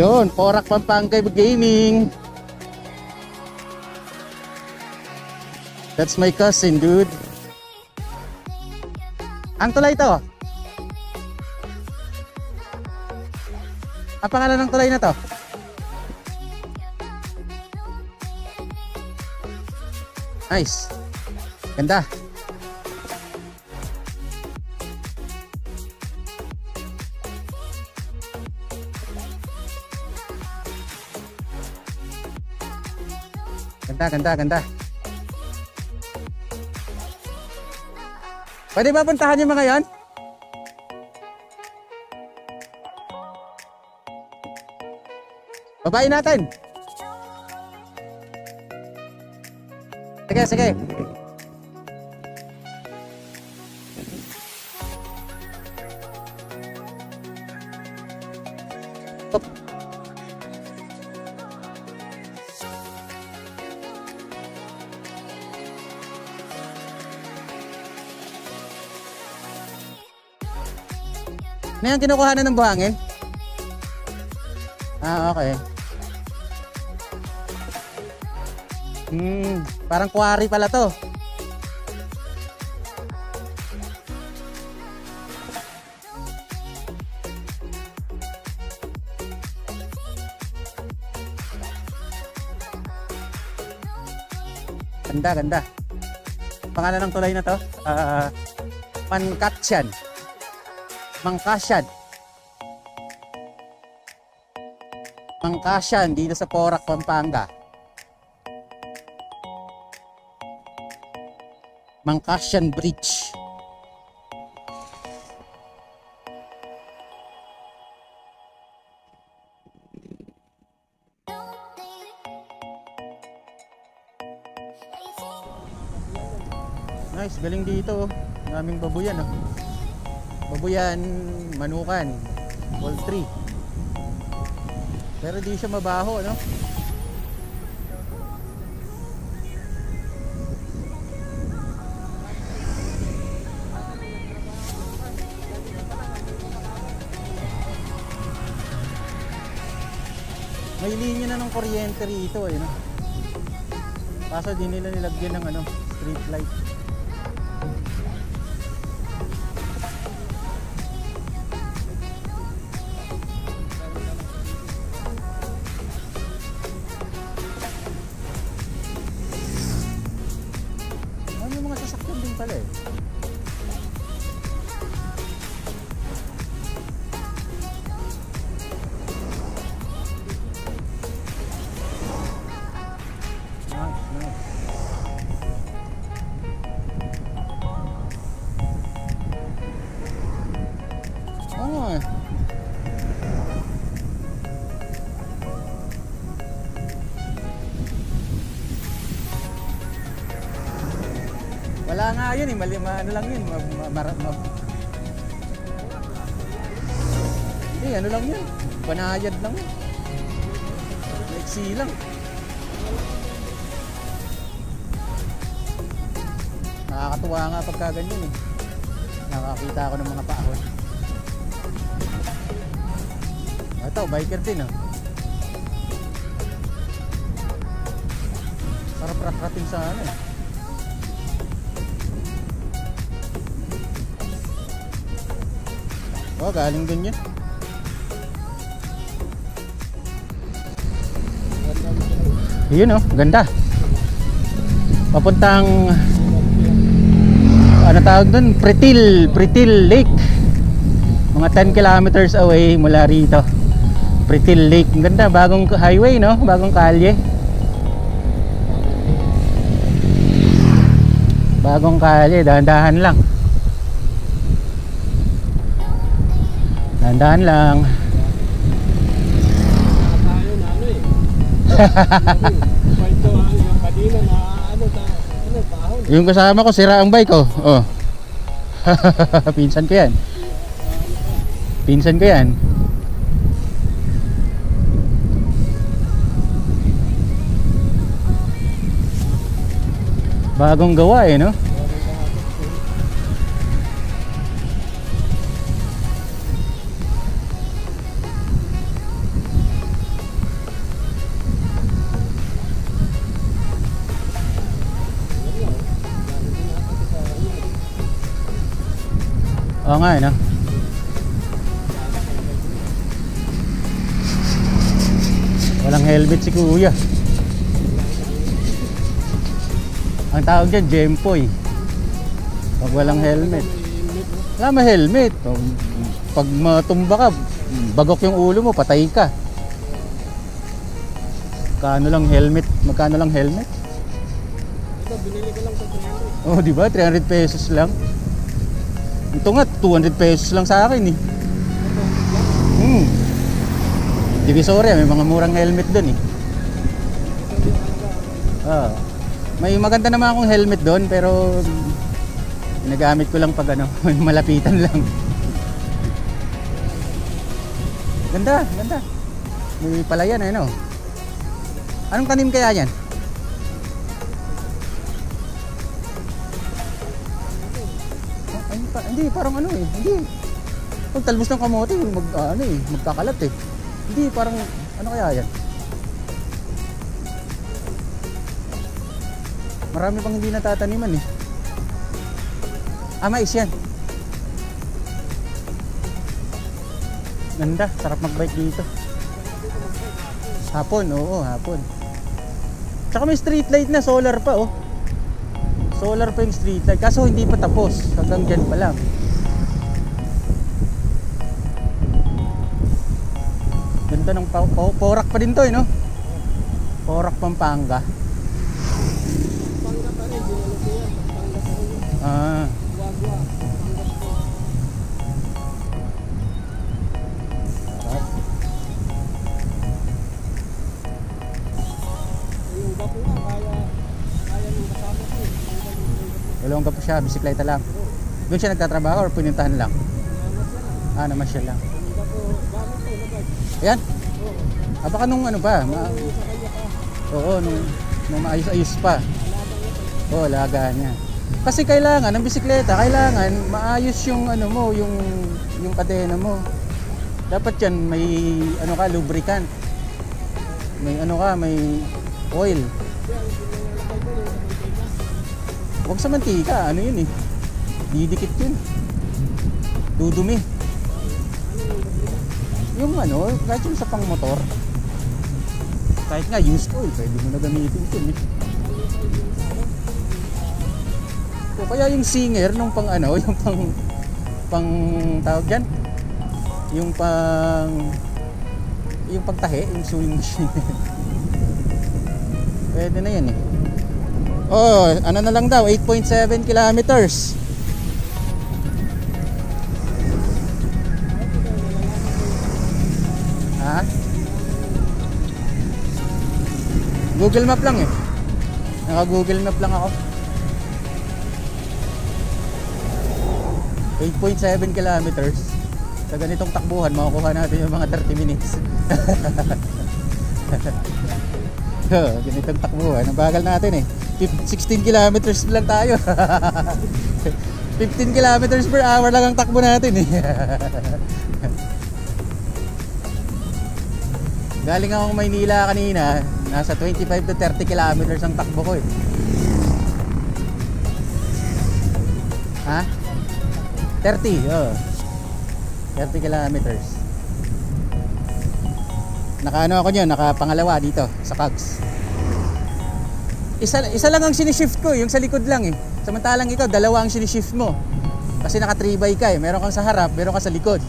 Yun, Porac Pampanga Gaming. That's my cousin, dude. Ang tulay to. Ang pangalan ng tulay na to? Nice. Ganda. Ganda. Pwede ba puntahan yung mga yan? Babayin natin. Sige. Op. Ano yung kinukuha na ng buhangin? Ah, okay. Parang quarry pala to. Ganda. Pangalan ng tulay na to? Mangkasyan dito sa Porac, Pampanga. Mangkasyan Bridge. Nice, galing dito. Daming babuyan, oh. Babuyan, manukan, poultry. Pero di siya mabaho, no? May linya na ng kuryente rito, eh, no? Kaso di nila nilagyan ng street light. May mga sasakyan din pala, eh. Wala nga yun, eh. Ano lang yun. Hindi, ano lang yun. Banayad lang yun. Leksi lang. Nakakatuwa nga pagka ganyan, eh. Nakakita ako ng mga paahon. Ito, biker din, oh. Sarap rat-ratin sa ano, eh. Oh, galing din yun. Yun, oh, ganda. Papuntang ano tawag dun? Pretil Lake. Mga 10 kilometers away mula rito. Pretil Lake. Ganda, bagong highway, no? Bagong kalye. Bagong kalye, dahan-dahan lang. Dahan-dahan lang. Yung kasama ko, sira ang bike ko. Oh. Pinsan ko yan. Bagong gawa, eh, no? Oo nga, no? Walang helmet si kuya. Ang tawag dyan, Jempoy. Pag walang helmet. Wala ma helmet. Pag matumba ka, bagok yung ulo mo, patay ka. Magkano lang helmet? Magkano lang helmet? Ito, binili ko lang sa 300. Oh, di ba? 300 pesos lang. Ito nga, 200 pesos lang sa akin eh. Divisoria, may mga murang helmet doon eh. May maganda naman akong helmet doon, pero ginagamit ko lang pag ano, malapitan lang. Ganda, ganda. May palayan eh, no? Anong tanim kaya yan? Hindi, parang ano eh. Hindi. Pag talbos ng kamote, magkakalat eh. Hindi, parang ano kaya yan? Marami pang hindi natataniman eh. Mais yan. Ganda, sarap magbike dito. Hapon, oo, hapon. Tsaka may street light na, solar pa oh. Solar pa yung street light, kaso hindi pa tapos. Hanggang dyan pa lang. Ganda ng Porac pa din to eh, no? Porac, Pampanga. Pampanga pa rin, binili ko yan. Pampanga pa rin. Ah. Guagua, Pampanga pa rin. Yung bapo nga, kaya nung kasama ko. Walong ka pa siya, bisikleta lang. Doon siya nagtatrabaho or pinuntahan lang? Namasyal lang. Yung bapo, gamit ko, labag. Ayan? Oo. Baka nung ano pa? Sa kanya pa. Oo, nung maayos-ayos pa. Alabang ito. Oo, laga niya. Kasi kailangan ng bisikleta, kailangan maayos yung ano mo, yung kadena mo. Dapat yan may ano ka, lubricant. May ano ka, may oil. Huwag sa mantika, ano yun eh. Didikit yun. Dudumi. Yung ano, kahit yung sa pang motor. Kahit nga used oil, pwede mo na gamitin yun eh. O kaya yung singer nung pang ano, yung pang tawag dyan, yung pagtahi, yung sewing machine. Pwede na yan eh. Oh, ano na lang daw, 8.7 kilometers. Ha? Google Map lang eh. Naka Google Map lang ako. 8.7 kilometers. Sa ganitong takbuhan, makukuha natin yung mga 30 minutes. Ganitong takbuhan, ang bagal natin eh. 16 kilometers lang tayo. 15 kilometers per hour lang ang takbo natin eh. Galing akong Maynila kanina, nasa 25 to 30 kilometers ang takbo ko eh. Ha? 30, oh. 30 kilometers. Nakaano ako niyan, nakapangalawa dito sa Cogs. Isa lang ang sinishift ko, yung sa likod lang eh. Samantalang ikaw, dalawa ang sinishift mo. Kasi naka 3x ka eh. Meron kang sa harap, meron kang sa likod.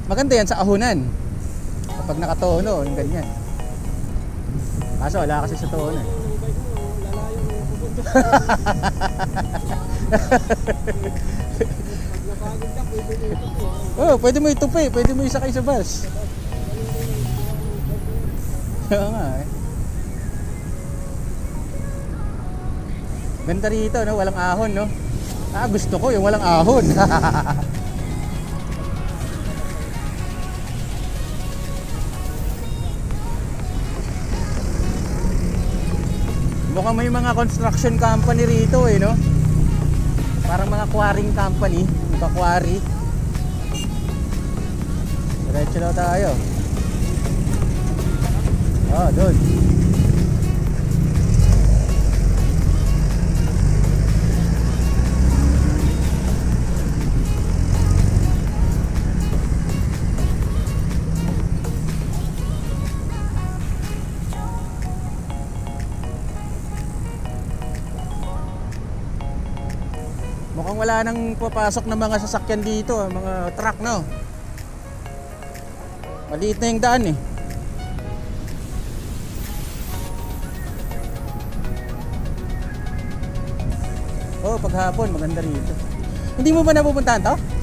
Maganda yan sa ahunan. Kapag nakatono, yung ganyan. Kaso wala kasi sa tono eh. Oh, pwede mo itupi, pwede mo isakay sa bus. Oo nga eh. Ganda rito, no? Walang ahon, no? Gusto ko yung walang ahon. Mukhang may mga construction company rito eh, no? Parang mga quarrying company, iba-quarry. Diretso daw tayo. Oh, doon. Mukhang wala nang papasok na mga sasakyan dito, mga truck, no? Maliit na yung daan eh. Oh, paghapon maganda rito. Hindi mo ba napupuntahan to?